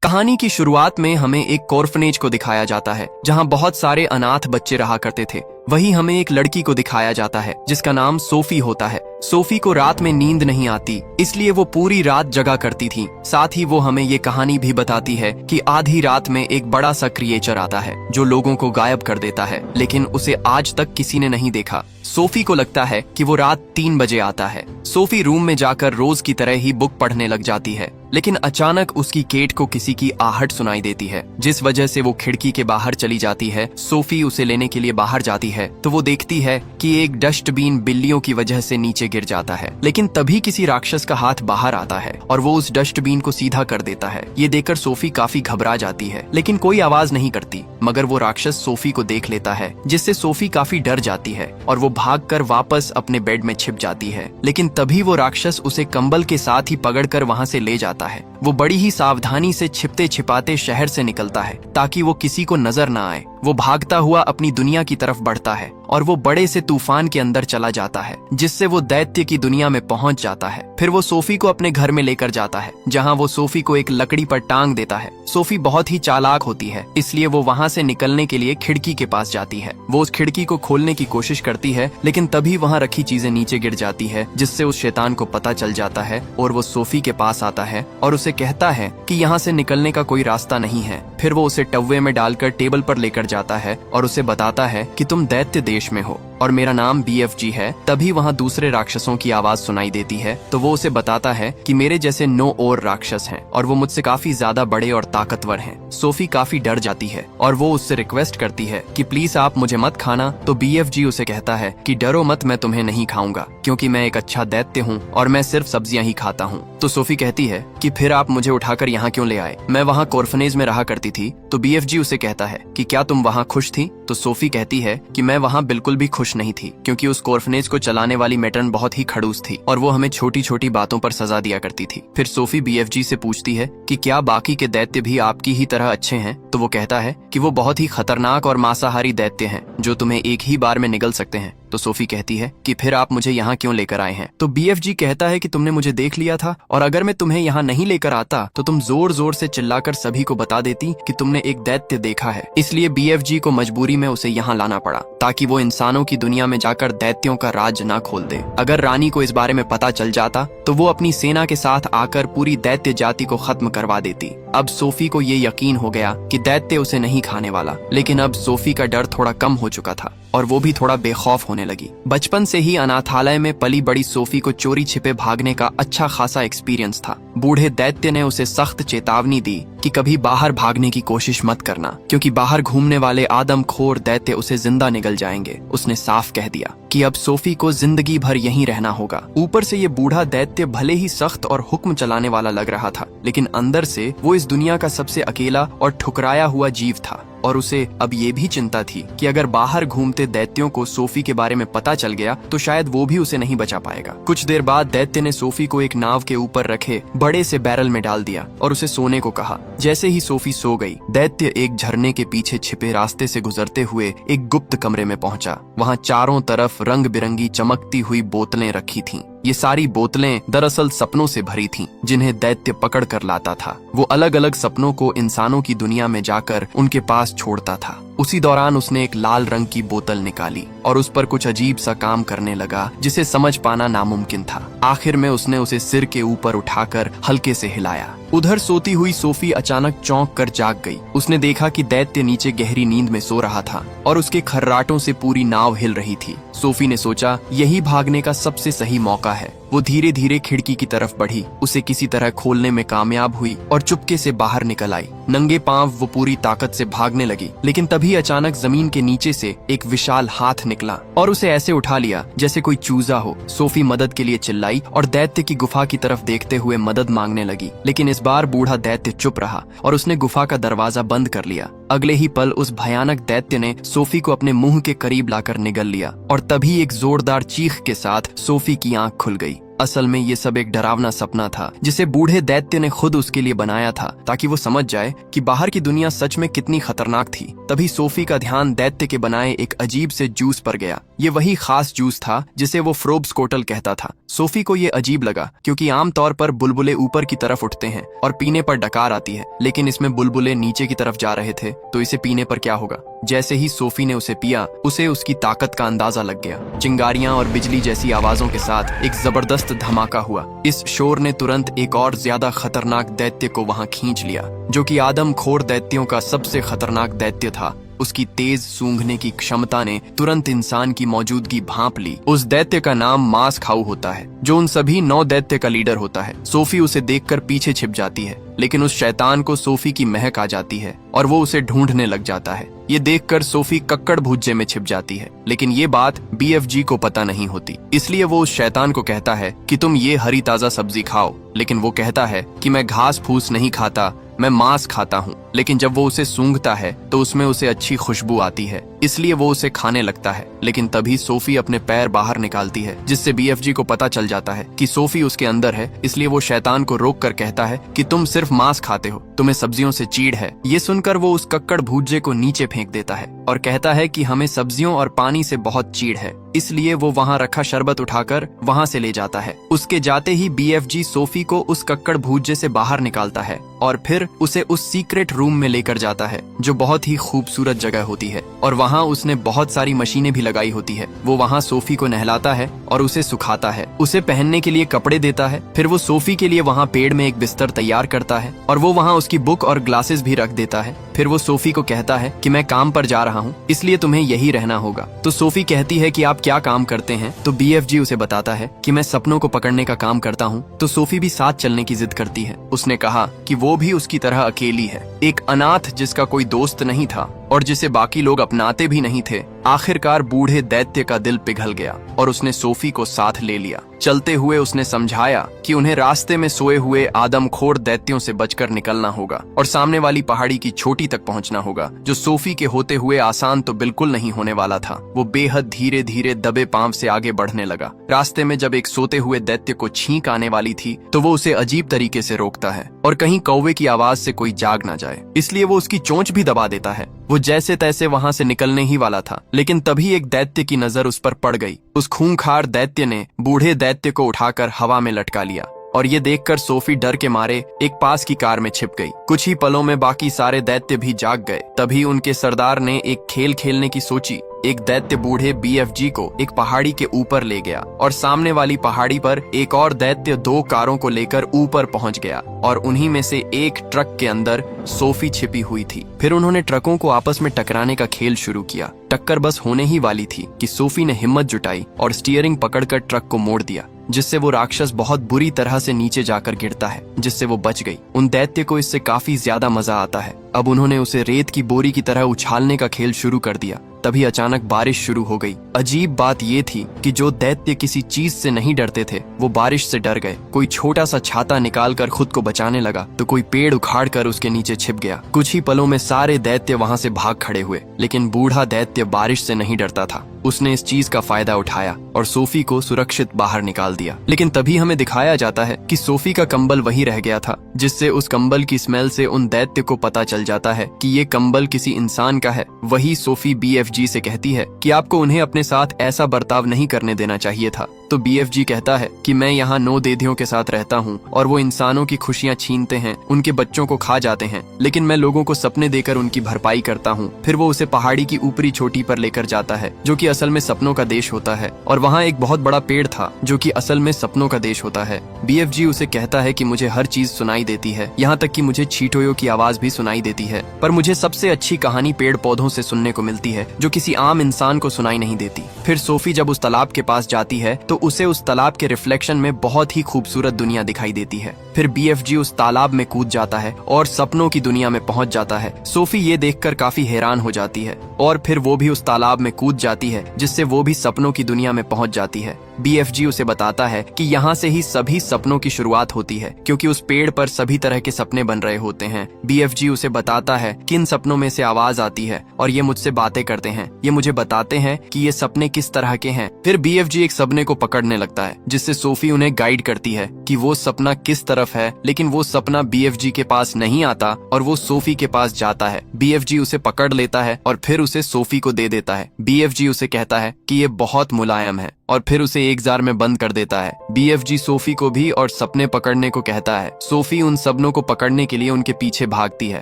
कहानी की शुरुआत में हमें एक कॉर्फनेज को दिखाया जाता है जहां बहुत सारे अनाथ बच्चे रहा करते थे। वहीं हमें एक लड़की को दिखाया जाता है जिसका नाम सोफी होता है। सोफी को रात में नींद नहीं आती, इसलिए वो पूरी रात जगा करती थी। साथ ही वो हमें ये कहानी भी बताती है कि आधी रात में एक बड़ा सा क्रिएचर आता है जो लोगों को गायब कर देता है, लेकिन उसे आज तक किसी ने नहीं देखा। सोफी को लगता है कि वो रात 3 बजे आता है। सोफी रूम में जाकर रोज की तरह ही बुक पढ़ने लग जाती है, लेकिन अचानक उसकी केट को किसी की आहट सुनाई देती है, जिस वजह से वो खिड़की के बाहर चली जाती है। सोफी उसे लेने के लिए बाहर जाती है तो वो देखती है कि एक डस्टबिन बिल्लियों की वजह से नीचे गिर जाता है, लेकिन तभी किसी राक्षस का हाथ बाहर आता है और वो उस डस्टबिन को सीधा कर देता है। ये देखकर सोफी काफी घबरा जाती है, लेकिन कोई आवाज नहीं करती। मगर वो राक्षस सोफी को देख लेता है, जिससे सोफी काफी डर जाती है और वो भागकर वापस अपने बेड में छिप जाती है। लेकिन तभी वो राक्षस उसे कंबल के साथ ही पकड़कर वहां से ले जाता है। वो बड़ी ही सावधानी से छिपते छिपाते शहर से निकलता है ताकि वो किसी को नजर ना आए। वो भागता हुआ अपनी दुनिया की तरफ बढ़ता है और वो बड़े से तूफान के अंदर चला जाता है, जिससे वो दैत्य की दुनिया में पहुंच जाता है। फिर वो सोफी को अपने घर में लेकर जाता है, जहां वो सोफी को एक लकड़ी पर टांग देता है। सोफी बहुत ही चालाक होती है, इसलिए वो वहां से निकलने के लिए खिड़की के पास जाती है। वो उस खिड़की को खोलने की कोशिश करती है, लेकिन तभी वहां रखी चीजें नीचे गिर जाती है, जिससे उस शैतान को पता चल जाता है और वो सोफी के पास आता है और उसे कहता है कि यहाँ से निकलने का कोई रास्ता नहीं है। फिर वो उसे टव्वे में डालकर टेबल पर लेकर जाता है और उसे बताता है कि तुम दैत्य देश में हो और मेरा नाम BFG है। तभी वहाँ दूसरे राक्षसों की आवाज सुनाई देती है, तो वो उसे बताता है कि मेरे जैसे 9 और राक्षस हैं और वो मुझसे काफी ज्यादा बड़े और ताकतवर हैं। सोफी काफी डर जाती है और वो उससे रिक्वेस्ट करती है कि प्लीज आप मुझे मत खाना। तो BFG उसे कहता है कि डरो मत, मैं तुम्हें नहीं खाऊंगा क्योंकि मैं एक अच्छा दैत्य हूँ और मैं सिर्फ सब्जियां ही खाता हूँ। तो सोफी कहती है कि फिर आप मुझे उठाकर यहाँ क्यों ले आए? मैं वहाँ कॉर्फनेज में रहा करती थी। तो BFG उसे कहता है कि क्या तुम वहाँ खुश थी? तो सोफी कहती है कि मैं वहाँ बिल्कुल भी खुश नहीं थी, क्योंकि उस कॉर्फनेज को चलाने वाली मैट्रन बहुत ही खड़ूस थी और वो हमें छोटी छोटी बातों पर सजा दिया करती थी। फिर सोफी BFG से पूछती है कि क्या बाकी के दैत्य भी आपकी ही तरह अच्छे हैं? तो वो कहता है कि वो बहुत ही खतरनाक और मांसाहारी दैत्य हैं जो तुम्हें एक ही बार में निगल सकते हैं। तो सोफी कहती है कि फिर आप मुझे यहाँ क्यों लेकर आए हैं? तो BFG कहता है कि तुमने मुझे देख लिया था और अगर मैं तुम्हें यहाँ नहीं लेकर आता तो तुम जोर जोर से चिल्लाकर सभी को बता देती कि तुमने एक दैत्य देखा है। इसलिए BFG को मजबूरी में उसे यहाँ लाना पड़ा ताकि वो इंसानों की दुनिया में जाकर दैत्यों का राज ना खोल दे। अगर रानी को इस बारे में पता चल जाता तो वो अपनी सेना के साथ आकर पूरी दैत्य जाति को खत्म करवा देती। अब सोफी को ये यकीन हो गया कि दैत्य उसे नहीं खाने वाला, लेकिन अब सोफी का डर थोड़ा कम हो चुका था और वो भी थोड़ा बेखौफ होने लगी। बचपन से ही अनाथालय में पली बड़ी सोफी को चोरी छिपे भागने का अच्छा खासा एक्सपीरियंस था। बूढ़े दैत्य ने उसे सख्त चेतावनी दी कि कभी बाहर भागने की कोशिश मत करना, क्योंकि बाहर घूमने वाले आदमखोर दैत्य उसे जिंदा निगल जाएंगे। उसने साफ कह दिया कि अब सोफी को जिंदगी भर यहीं रहना होगा। ऊपर से ये बूढ़ा दैत्य भले ही सख्त और हुक्म चलाने वाला लग रहा था, लेकिन अंदर से वो इस दुनिया का सबसे अकेला और ठुकराया हुआ जीव था और उसे अब ये भी चिंता थी कि अगर बाहर घूमते दैत्यों को सोफी के बारे में पता चल गया तो शायद वो भी उसे नहीं बचा पाएगा। कुछ देर बाद दैत्य ने सोफी को एक नाव के ऊपर रखे बड़े से बैरल में डाल दिया और उसे सोने को कहा। जैसे ही सोफी सो गई, दैत्य एक झरने के पीछे छिपे रास्ते से गुजरते हुए एक गुप्त कमरे में पहुंचा। वहां चारों तरफ रंग बिरंगी चमकती हुई बोतलें रखी थीं। ये सारी बोतलें दरअसल सपनों से भरी थीं, जिन्हें दैत्य पकड़ कर लाता था। वो अलग अलग सपनों को इंसानों की दुनिया में जाकर उनके पास छोड़ता था। उसी दौरान उसने एक लाल रंग की बोतल निकाली और उस पर कुछ अजीब सा काम करने लगा जिसे समझ पाना नामुमकिन था। आखिर में उसने उसे सिर के ऊपर उठाकर हल्के से हिलाया। उधर सोती हुई सोफी अचानक चौंक कर जाग गई। उसने देखा कि दैत्य नीचे गहरी नींद में सो रहा था और उसके खर्राटों से पूरी नाव हिल रही थी। सोफी ने सोचा यही भागने का सबसे सही मौका है। वो धीरे धीरे खिड़की की तरफ बढ़ी, उसे किसी तरह खोलने में कामयाब हुई और चुपके से बाहर निकल आई। नंगे पांव वो पूरी ताकत से भागने लगी, लेकिन तभी अचानक जमीन के नीचे से एक विशाल हाथ निकला और उसे ऐसे उठा लिया जैसे कोई चूजा हो। सोफी मदद के लिए चिल्लाई और दैत्य की गुफा की तरफ देखते हुए मदद मांगने लगी, लेकिन इस बार बूढ़ा दैत्य चुप रहा और उसने गुफा का दरवाजा बंद कर लिया। अगले ही पल उस भयानक दैत्य ने सोफी को अपने मुंह के करीब लाकर निगल लिया और तभी एक जोरदार चीख के साथ सोफी की आंख खुल गई। असल में ये सब एक डरावना सपना था जिसे बूढ़े दैत्य ने खुद उसके लिए बनाया था ताकि वो समझ जाए कि बाहर की दुनिया सच में कितनी खतरनाक थी। तभी सोफी का ध्यान दैत्य के बनाए एक अजीब से जूस पर गया। ये वही खास जूस था जिसे वो फ्रोब्सकोटल कहता था। सोफी को ये अजीब लगा क्योंकि आमतौर पर बुलबुले ऊपर की तरफ उठते हैं और पीने पर डकार आती है, लेकिन इसमें बुलबुले नीचे की तरफ जा रहे थे, तो इसे पीने पर क्या होगा। जैसे ही सोफी ने उसे पिया, उसे उसकी ताकत का अंदाजा लग गया। चिंगारियां और बिजली जैसी आवाजों के साथ एक जबरदस्त धमाका हुआ। इस शोर ने तुरंत एक और ज्यादा खतरनाक दैत्य को वहां खींच लिया, जो कि आदमखोर दैत्यों का सबसे खतरनाक दैत्य था। उसकी तेज सूंघने की क्षमता ने तुरंत इंसान की मौजूदगी भांप ली। उस दैत्य का नाम मांस खाऊ होता है, जो उन सभी 9 दैत्य का लीडर होता है। सोफी उसे देखकर पीछे छिप जाती है, लेकिन उस शैतान को सोफी की महक आ जाती है और वो उसे ढूंढने लग जाता है। ये देखकर सोफी कक्कड़ भुज्जे में छिप जाती है, लेकिन ये बात BFG को पता नहीं होती। इसलिए वो उस शैतान को कहता है कि तुम ये हरी ताजा सब्जी खाओ, लेकिन वो कहता है कि मैं घास फूस नहीं खाता, मैं मांस खाता हूँ। लेकिन जब वो उसे सूंघता है तो उसमें उसे अच्छी खुशबू आती है, इसलिए वो उसे खाने लगता है। लेकिन तभी सोफी अपने पैर बाहर निकालती है, जिससे BFG को पता चल जाता है कि सोफी उसके अंदर है। इसलिए वो शैतान को रोक कर कहता है कि तुम सिर्फ मांस खाते हो, तुम्हें सब्जियों से चीड़ है। ये सुनकर वो उस कक्कड़ भूजे को नीचे फेंक देता है और कहता है कि हमें सब्जियों और पानी से बहुत चीड़ है। इसलिए वो वहाँ रखा शरबत उठाकर वहाँ से ले जाता है। उसके जाते ही BFG सोफी को उस कक्कड़ भूजे से बाहर निकालता है और फिर उसे उस सीक्रेट रूम में लेकर जाता है, जो बहुत ही खूबसूरत जगह होती है और वहाँ उसने बहुत सारी मशीनें भी लगाई होती है। वो वहाँ सोफी को नहलाता है और उसे सुखाता है, उसे पहनने के लिए कपड़े देता है। फिर वो सोफी के लिए वहाँ पेड़ में एक बिस्तर तैयार करता है और वो वहाँ उसकी बुक और ग्लासेस भी रख देता है। फिर वो सोफी को कहता है कि मैं काम पर जा रहा हूँ, इसलिए तुम्हें यही रहना होगा। तो सोफी कहती है कि आप क्या काम करते हैं? तो BFG उसे बताता है कि मैं सपनों को पकड़ने का काम करता हूँ। तो सोफी भी साथ चलने की जिद करती है। उसने कहा कि वो भी उसकी तरह अकेली है, एक अनाथ जिसका कोई दोस्त नहीं था और जिसे बाकी लोग अपनाते भी नहीं थे। आखिरकार बूढ़े दैत्य का दिल पिघल गया और उसने सोफी को साथ ले लिया। चलते हुए उसने समझाया कि उन्हें रास्ते में सोए हुए आदमखोर दैत्यों से बचकर निकलना होगा और सामने वाली पहाड़ी की चोटी तक पहुंचना होगा, जो सोफी के होते हुए आसान तो बिल्कुल नहीं होने वाला था। वो बेहद धीरे धीरे दबे पांव से आगे बढ़ने लगा। रास्ते में जब एक सोते हुए दैत्य को छींक आने वाली थी, तो वो उसे अजीब तरीके से रोकता है और कहीं कौवे की आवाज से कोई जाग ना जाए, इसलिए वो उसकी चोंच भी दबा देता है। वो जैसे तैसे वहां से निकलने ही वाला था, लेकिन तभी एक दैत्य की नजर उस पर पड़ गई। उस खूंखार दैत्य ने बूढ़े दैत्य को उठाकर हवा में लटका लिया और ये देखकर सोफी डर के मारे एक पास की कार में छिप गई। कुछ ही पलों में बाकी सारे दैत्य भी जाग गए। तभी उनके सरदार ने एक खेल खेलने की सोची। एक दैत्य बूढ़े BFG को एक पहाड़ी के ऊपर ले गया और सामने वाली पहाड़ी पर एक और दैत्य 2 कारों को लेकर ऊपर पहुंच गया और उन्हीं में से एक ट्रक के अंदर सोफी छिपी हुई थी। फिर उन्होंने ट्रकों को आपस में टकराने का खेल शुरू किया। टक्कर बस होने ही वाली थी कि सोफी ने हिम्मत जुटाई और स्टीयरिंग पकड़कर ट्रक को मोड़ दिया, जिससे वो राक्षस बहुत बुरी तरह से नीचे जाकर गिरता है, जिससे वो बच गई। उन दैत्य को इससे काफी ज्यादा मजा आता है। अब उन्होंने उसे रेत की बोरी की तरह उछालने का खेल शुरू कर दिया। तभी अचानक बारिश शुरू हो गई। अजीब बात ये थी कि जो दैत्य किसी चीज से नहीं डरते थे, वो बारिश से डर गए। कोई छोटा सा छाता निकालकर खुद को बचाने लगा, तो कोई पेड़ उखाड़कर उसके नीचे छिप गया। कुछ ही पलों में सारे दैत्य वहां से भाग खड़े हुए, लेकिन बूढ़ा दैत्य बारिश से नहीं डरता था। उसने इस चीज का फायदा उठाया और सोफी को सुरक्षित बाहर निकाल दिया। लेकिन तभी हमें दिखाया जाता है कि सोफी का कंबल वही रह गया था, जिससे उस कंबल की स्मेल से उन दैत्य को पता चल जाता है कि ये कंबल किसी इंसान का है। वही सोफी BFG से कहती है कि आपको उन्हें अपने साथ ऐसा बर्ताव नहीं करने देना चाहिए था। तो BFG कहता है कि मैं यहाँ 9 देधियों के साथ रहता हूँ और वो इंसानों की खुशियाँ छीनते हैं, उनके बच्चों को खा जाते हैं, लेकिन मैं लोगों को सपने देकर उनकी भरपाई करता हूँ। फिर वो उसे पहाड़ी की ऊपरी चोटी पर लेकर जाता है, जो कि असल में सपनों का देश होता है, और वहाँ एक बहुत बड़ा पेड़ था जो कि असल में सपनों का देश होता है। BFG उसे कहता है कि मुझे हर चीज सुनाई देती है, यहाँ तक कि मुझे चींटियों की आवाज भी सुनाई देती है, पर मुझे सबसे अच्छी कहानी पेड़ पौधों से सुनने को मिलती है, जो किसी आम इंसान को सुनाई नहीं देती। फिर सोफी जब उस तालाब के पास जाती है तो उसे उस तालाब के रिफ्लेक्शन में बहुत ही खूबसूरत दुनिया दिखाई देती है। फिर BFG उस तालाब में कूद जाता है और सपनों की दुनिया में पहुंच जाता है। सोफी ये देखकर काफी हैरान हो जाती है और फिर वो भी उस तालाब में कूद जाती है, जिससे वो भी सपनों की दुनिया में पहुंच जाती है। BFG उसे बताता है कि यहाँ से ही सभी सपनों की शुरुआत होती है, क्योंकि उस पेड़ पर सभी तरह के सपने बन रहे होते हैं। BFG उसे बताता है कि इन सपनों में से आवाज आती है और ये मुझसे बातें करते हैं, ये मुझे बताते हैं कि ये सपने किस तरह के हैं। फिर BFG एक सपने को पकड़ने लगता है, जिससे सोफी उन्हें गाइड करती है कि वो सपना किस तरफ है, लेकिन वो सपना BFG के पास नहीं आता और वो सोफी के पास जाता है। BFG उसे पकड़ लेता है और फिर उसे सोफी को दे देता है। BFG उसे कहता है कि ये बहुत मुलायम है और फिर उसे एक जार में बंद कर देता है। BFG सोफी को भी और सपने पकड़ने को कहता है। सोफी उन सपनों को पकड़ने के लिए उनके पीछे भागती है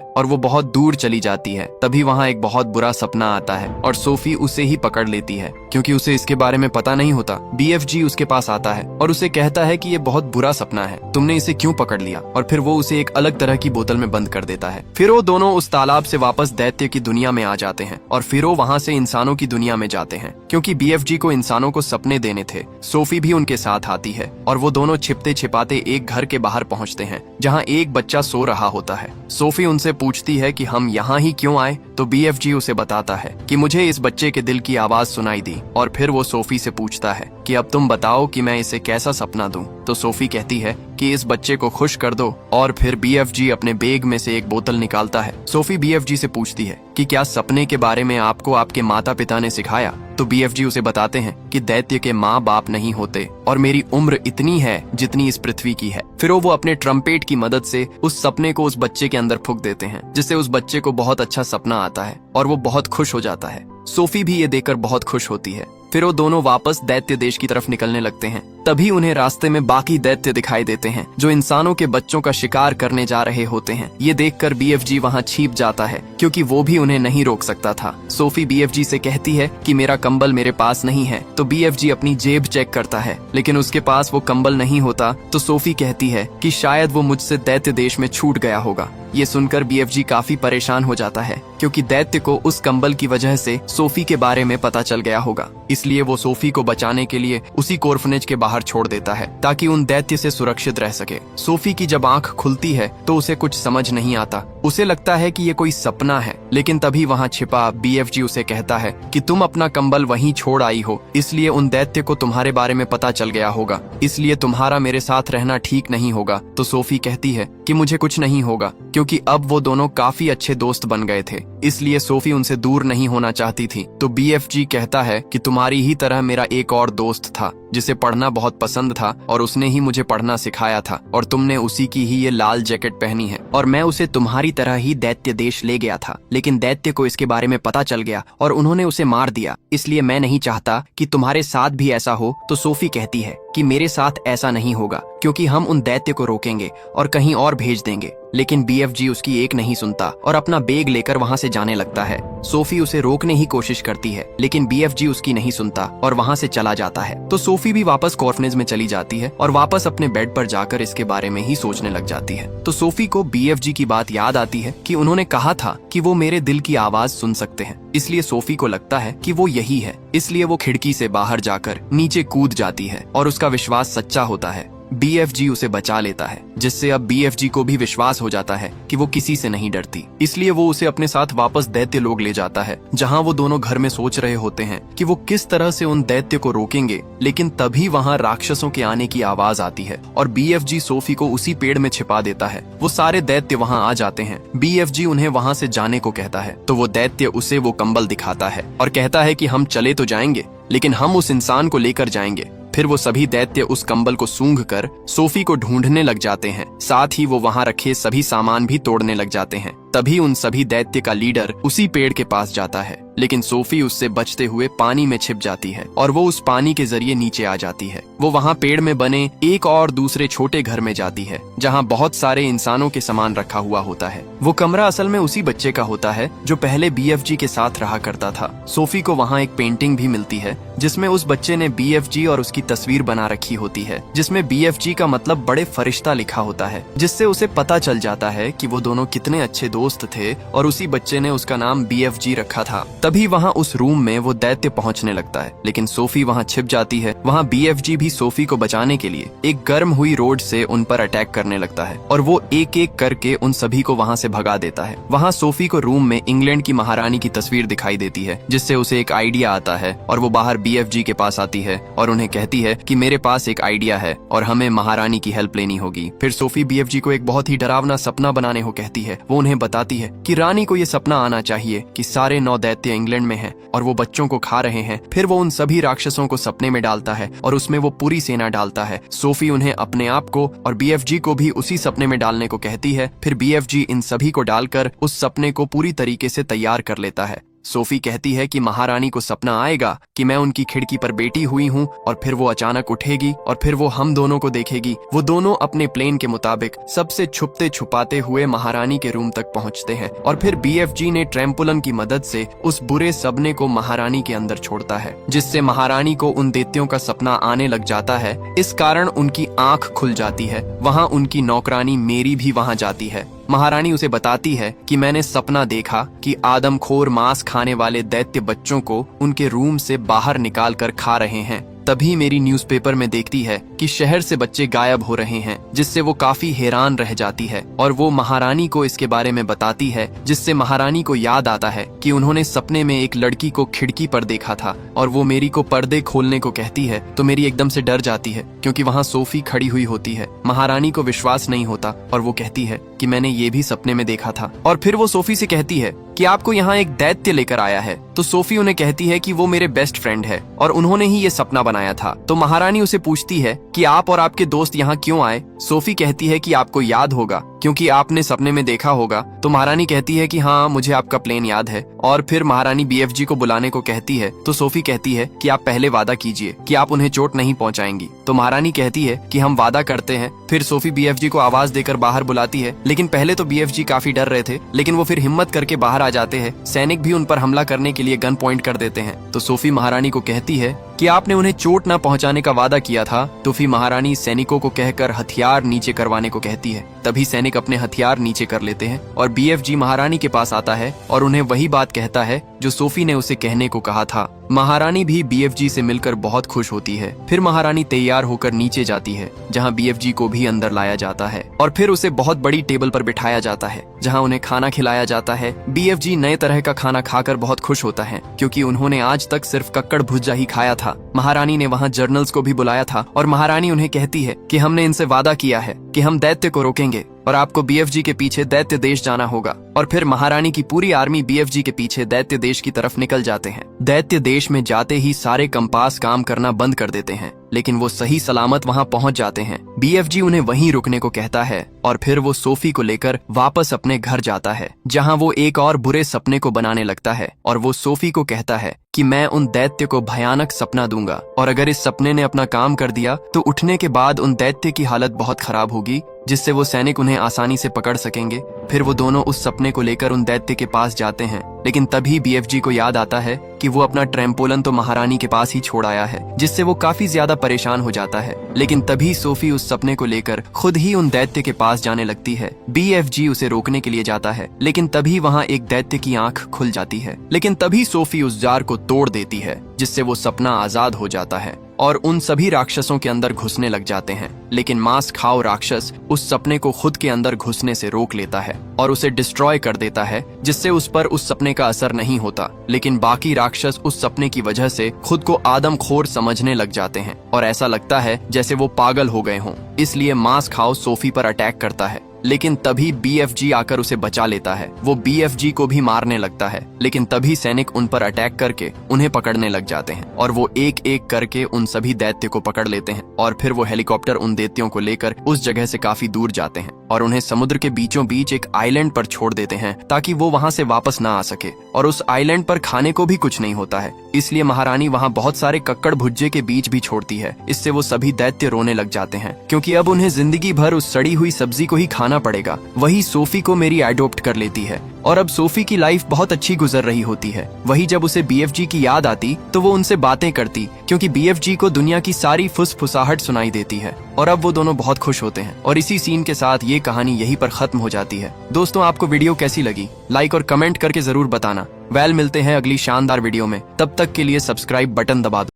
और वो बहुत दूर चली जाती है। तभी वहाँ एक बहुत बुरा सपना आता है और सोफी उसे ही पकड़ लेती है, क्योंकि उसे इसके बारे में पता नहीं होता। BFG उसके पास आता है और उसे कहता है कि ये बहुत बुरा सपना है, तुमने इसे क्यों पकड़ लिया, और फिर वो उसे एक अलग तरह की बोतल में बंद कर देता है। फिर वो दोनों उस तालाब से वापस दैत्य की दुनिया में आ जाते हैं और फिर वो वहाँ से इंसानों की दुनिया में जाते हैं, क्योंकि BFG को इंसानों को सपने देने थे। सोफी भी उनके साथ आती है और वो दोनों छिपते छिपाते एक घर के बाहर पहुंचते हैं, जहां एक बच्चा सो रहा होता है। सोफी उनसे पूछती है कि हम यहाँ ही क्यों आए, तो BFG उसे बताता है कि मुझे इस बच्चे के दिल की आवाज सुनाई दी, और फिर वो सोफी से पूछता है कि अब तुम बताओ कि मैं इसे कैसा सपना दूं। तो सोफी कहती है कि इस बच्चे को खुश कर दो, और फिर BFG अपने बैग में से एक बोतल निकालता है। सोफी BFG से पूछती है कि क्या सपने के बारे में आपको आपके माता पिता ने सिखाया, तो BFG उसे बताते हैं कि दैत्य के माँ बाप नहीं होते और मेरी उम्र इतनी है जितनी इस पृथ्वी की है। फिर वो अपने ट्रम्पेट की मदद से उस सपने को उस बच्चे के अंदर फूंक देते हैं, जिससे उस बच्चे को बहुत अच्छा सपना आता है और वो बहुत खुश हो जाता है। सोफी भी ये देखकर बहुत खुश होती है। फिर वो दोनों वापस दैत्य देश की तरफ निकलने लगते हैं। तभी उन्हें रास्ते में बाकी दैत्य दिखाई देते हैं, जो इंसानों के बच्चों का शिकार करने जा रहे होते हैं। ये देखकर BFG वहाँ छिप जाता है, क्योंकि वो भी उन्हें नहीं रोक सकता था। सोफी BFG से कहती है कि मेरा कंबल मेरे पास नहीं है, तो BFG अपनी जेब चेक करता है, लेकिन उसके पास वो कंबल नहीं होता। तो सोफी कहती है कि शायद वो मुझसे दैत्य देश में छूट गया होगा। ये सुनकर BFG काफी परेशान हो जाता है, क्योंकि दैत्य को उस कंबल की वजह से सोफी के बारे में पता चल गया होगा। इसलिए वो सोफी को बचाने के लिए उसी कोर्फनेज के बाहर छोड़ देता है, ताकि उन दैत्य से सुरक्षित रह सके। सोफी की जब आंख खुलती है तो उसे कुछ समझ नहीं आता। उसे लगता है कि ये कोई सपना है, लेकिन तभी वहाँ छिपा BFG उसे कहता है कि तुम अपना कंबल वहीं छोड़ आई हो, इसलिए उन दैत्य को तुम्हारे बारे में पता चल गया होगा, इसलिए तुम्हारा मेरे साथ रहना ठीक नहीं होगा। तो सोफी कहती है कि मुझे कुछ नहीं होगा, क्योंकि अब वो दोनों काफी अच्छे दोस्त बन गए थे, इसलिए सोफी उनसे दूर नहीं होना चाहती थी। तो BFG कहता है कि तुम्हारी ही तरह मेरा एक और दोस्त था, जिसे पढ़ना बहुत पसंद था और उसने ही मुझे पढ़ना सिखाया था, और तुमने उसी की ही ये लाल जैकेट पहनी है, और मैं उसे तुम्हारी तरह ही दैत्य देश ले गया था, लेकिन दैत्य को इसके बारे में पता चल गया और उन्होंने उसे मार दिया, इसलिए मैं नहीं चाहता कि तुम्हारे साथ भी ऐसा हो। तो सोफी कहती है कि मेरे साथ ऐसा नहीं होगा, क्योंकि हम उन दैत्य को रोकेंगे और कहीं और भेज देंगे। लेकिन BFG उसकी एक नहीं सुनता और अपना बैग लेकर वहाँ से जाने लगता है। सोफी उसे रोकने की कोशिश करती है, लेकिन BFG उसकी नहीं सुनता और वहाँ से चला जाता है। तो सोफी भी वापस कॉर्फनेज में चली जाती है और वापस अपने बेड पर जाकर इसके बारे में ही सोचने लग जाती है। तो सोफी को BFG की बात याद आती है कि उन्होंने कहा था कि वो मेरे दिल की आवाज सुन सकते हैं, इसलिए सोफी को लगता है कि वो यही है, इसलिए वो खिड़की से बाहर जाकर नीचे कूद जाती है और उसका विश्वास सच्चा होता है। BFG उसे बचा लेता है, जिससे अब BFG को भी विश्वास हो जाता है कि वो किसी से नहीं डरती, इसलिए वो उसे अपने साथ वापस दैत्य लोग ले जाता है, जहां वो दोनों घर में सोच रहे होते हैं कि वो किस तरह से उन दैत्य को रोकेंगे। लेकिन तभी वहां राक्षसों के आने की आवाज आती है और BFG सोफी को उसी पेड़ में छिपा देता है। वो सारे दैत्य वहां आ जाते हैं। BFG उन्हें वहां से जाने को कहता है, तो वो दैत्य उसे वो कंबल दिखाता है और कहता है कि हम चले तो जाएंगे, लेकिन हम उस इंसान को लेकर जाएंगे। फिर वो सभी दैत्य उस कंबल को सूंघकर सोफी को ढूंढने लग जाते हैं, साथ ही वो वहां रखे सभी सामान भी तोड़ने लग जाते हैं। तभी उन सभी दैत्य का लीडर उसी पेड़ के पास जाता है, लेकिन सोफी उससे बचते हुए पानी में छिप जाती है और वो उस पानी के जरिए नीचे आ जाती है। वो वहाँ पेड़ में बने एक और दूसरे छोटे घर में जाती है, जहाँ बहुत सारे इंसानों के सामान रखा हुआ होता है। वो कमरा असल में उसी बच्चे का होता है जो पहले BFG के साथ रहा करता था। सोफी को वहाँ एक पेंटिंग भी मिलती है, जिसमें उस बच्चे ने BFG और उसकी तस्वीर बना रखी होती है, जिसमें BFG का मतलब बड़े फरिश्ता लिखा होता है, जिससे उसे पता चल जाता है कि वो दोनों कितने अच्छे दोस्त थे और उसी बच्चे ने उसका नाम BFG रखा था। तभी वहाँ उस रूम में वो दैत्य पहुँचने लगता है, लेकिन सोफी वहाँ छिप जाती है। वहाँ BFG भी सोफी को बचाने के लिए एक गर्म हुई रोड से उन पर अटैक करने लगता है और वो एक एक करके उन सभी को वहाँ से भगा देता है। वहाँ सोफी को रूम में इंग्लैंड की महारानी की तस्वीर दिखाई देती है, जिससे उसे एक आइडिया आता है और वो बाहर BFG के पास आती है और उन्हें कहती है कि मेरे पास एक आइडिया है और हमें महारानी की हेल्प लेनी होगी। फिर सोफी BFG को एक बहुत ही डरावना सपना बनाने को कहती है। वो उन्हें बताती है कि रानी को ये सपना आना चाहिए कि सारे 9 दैत्य इंग्लैंड में हैं और वो बच्चों को खा रहे हैं। फिर वो उन सभी राक्षसों को सपने में डालता है और उसमें वो पूरी सेना डालता है। सोफी उन्हें अपने आप को और BFG को भी उसी सपने में डालने को कहती है। फिर BFG इन सभी को डालकर उस सपने को पूरी तरीके से तैयार कर लेता है। सोफी कहती है कि महारानी को सपना आएगा कि मैं उनकी खिड़की पर बैठी हुई हूँ और फिर वो अचानक उठेगी और फिर वो हम दोनों को देखेगी। वो दोनों अपने प्लान के मुताबिक सबसे छुपते छुपाते हुए महारानी के रूम तक पहुँचते हैं और फिर BFG ने ट्रैम्पोलिन की मदद से उस बुरे सपने को महारानी के अंदर छोड़ता है, जिससे महारानी को उन दैत्यों का सपना आने लग जाता है। इस कारण उनकी आंख खुल जाती है। वहाँ उनकी नौकरानी मेरी भी वहाँ जाती है। महारानी उसे बताती है कि मैंने सपना देखा कि आदमखोर मांस खाने वाले दैत्य बच्चों को उनके रूम से बाहर निकाल कर खा रहे हैं। तभी मेरी न्यूज़पेपर में देखती है कि शहर से बच्चे गायब हो रहे हैं, जिससे वो काफी हैरान रह जाती है और वो महारानी को इसके बारे में बताती है, जिससे महारानी को याद आता है कि उन्होंने सपने में एक लड़की को खिड़की पर देखा था और वो मेरी को पर्दे खोलने को कहती है तो मेरी एकदम से डर जाती है, क्योंकि वहाँ सोफी खड़ी हुई होती है। महारानी को विश्वास नहीं होता और वो कहती है कि मैंने ये भी सपने में देखा था। और फिर वो सोफी से कहती है कि आपको यहाँ एक दैत्य लेकर आया है। तो सोफी उन्हें कहती है कि वो मेरे बेस्ट फ्रेंड है और उन्होंने ही ये सपना बनाया था। तो महारानी उसे पूछती है कि आप और आपके दोस्त यहाँ क्यों आए। सोफी कहती है कि आपको याद होगा क्योंकि आपने सपने में देखा होगा। तो महारानी कहती है कि हाँ, मुझे आपका प्लान याद है। और फिर महारानी BFG को बुलाने को कहती है। तो सोफी कहती है कि आप पहले वादा कीजिए कि आप उन्हें चोट नहीं पहुंचाएंगी। तो महारानी कहती है कि हम वादा करते हैं। फिर सोफी BFG को आवाज देकर बाहर बुलाती है, लेकिन पहले तो BFG काफी डर रहे थे, लेकिन वो फिर हिम्मत करके बाहर आ जाते हैं। सैनिक भी उन पर हमला करने के लिए गन पॉइंट कर देते हैं। तो सोफी महारानी को कहती है कि आपने उन्हें चोट न पहुंचाने का वादा किया था। तो फिर महारानी सैनिकों को कहकर हथियार नीचे करवाने को कहती है। तभी सैनिक अपने हथियार नीचे कर लेते हैं और BFG महारानी के पास आता है और उन्हें वही बात कहता है जो सोफी ने उसे कहने को कहा था। महारानी भी BFG से मिलकर बहुत खुश होती है। फिर महारानी तैयार होकर नीचे जाती है, जहां BFG को भी अंदर लाया जाता है और फिर उसे बहुत बड़ी टेबल पर बिठाया जाता है, जहां उन्हें खाना खिलाया जाता है। BFG नए तरह का खाना खाकर बहुत खुश होता है, क्योंकि उन्होंने आज तक सिर्फ कक्कड़ भुज्जा ही खाया था। महारानी ने वहाँ जर्नल्स को भी बुलाया था और महारानी उन्हें कहती है कि हमने इनसे वादा किया है कि हम दैत्य को रोकेंगे और आपको BFG के पीछे दैत्य देश जाना होगा। और फिर महारानी की पूरी आर्मी BFG के पीछे दैत्य देश की तरफ निकल जाते हैं। दैत्य देश में जाते ही सारे कंपास काम करना बंद कर देते हैं, लेकिन वो सही सलामत वहाँ पहुँच जाते हैं। BFG उन्हें वहीं रुकने को कहता है और फिर वो सोफी को लेकर वापस अपने घर जाता है, जहाँ वो एक और बुरे सपने को बनाने लगता है और वो सोफी को कहता है कि मैं उन दैत्य को भयानक सपना दूंगा और अगर इस सपने ने अपना काम कर दिया तो उठने के बाद उन दैत्य की हालत बहुत खराब होगी, जिससे वो सैनिक उन्हें आसानी से पकड़ सकेंगे। फिर वो दोनों उस सपने को लेकर उन दैत्य के पास जाते हैं, लेकिन तभी BFG को याद आता है कि वो अपना ट्रैम्पोलिन तो महारानी के पास ही छोड़ आया है, जिससे वो काफी ज्यादा परेशान हो जाता है। लेकिन तभी सोफी उस सपने को लेकर खुद ही उन दैत्य के पास जाने लगती है। BFG उसे रोकने के लिए जाता है, लेकिन तभी वहाँ एक दैत्य की आंख खुल जाती है। लेकिन तभी सोफी उस जार को तोड़ देती है, जिससे वो सपना आजाद हो जाता है और उन सभी राक्षसों के अंदर घुसने लग जाते हैं। लेकिन मांस खाओ राक्षस उस सपने को खुद के अंदर घुसने से रोक लेता है और उसे डिस्ट्रॉय कर देता है, जिससे उस पर उस सपने का असर नहीं होता। लेकिन बाकी राक्षस उस सपने की वजह से खुद को आदमखोर समझने लग जाते हैं और ऐसा लगता है जैसे वो पागल हो गए हों। इसलिए मांस खाओ सोफी पर अटैक करता है, लेकिन तभी BFG आकर उसे बचा लेता है। वो BFG को भी मारने लगता है, लेकिन तभी सैनिक उन पर अटैक करके उन्हें पकड़ने लग जाते हैं और वो एक एक करके उन सभी दैत्य को पकड़ लेते हैं। और फिर वो हेलीकॉप्टर उन दैत्यों को लेकर उस जगह से काफी दूर जाते हैं और उन्हें समुद्र के बीचों बीच एक आइलैंड पर छोड़ देते हैं, ताकि वो वहाँ से वापस ना आ सके। और उस आइलैंड पर खाने को भी कुछ नहीं होता है, इसलिए महारानी वहाँ बहुत सारे कक्कड़ भुज्जे के बीज भी छोड़ती है। इससे वो सभी दैत्य रोने लग जाते हैं, क्योंकि अब उन्हें जिंदगी भर उस सड़ी हुई सब्जी को ही खाना पड़ेगा। वही सोफी को मेरी एडॉप्ट कर लेती है। और अब सोफी की लाइफ बहुत अच्छी गुजर रही होती है। वही जब उसे BFG की याद आती तो वो उनसे बातें करती, क्योंकि BFG को दुनिया की सारी फुसफुसाहट सुनाई देती है। और अब वो दोनों बहुत खुश होते हैं और इसी सीन के साथ ये कहानी यहीं पर खत्म हो जाती है। दोस्तों, आपको वीडियो कैसी लगी? लाइक और कमेंट करके जरूर बताना। मिलते हैं अगली शानदार वीडियो में। तब तक के लिए सब्सक्राइब बटन दबा दो।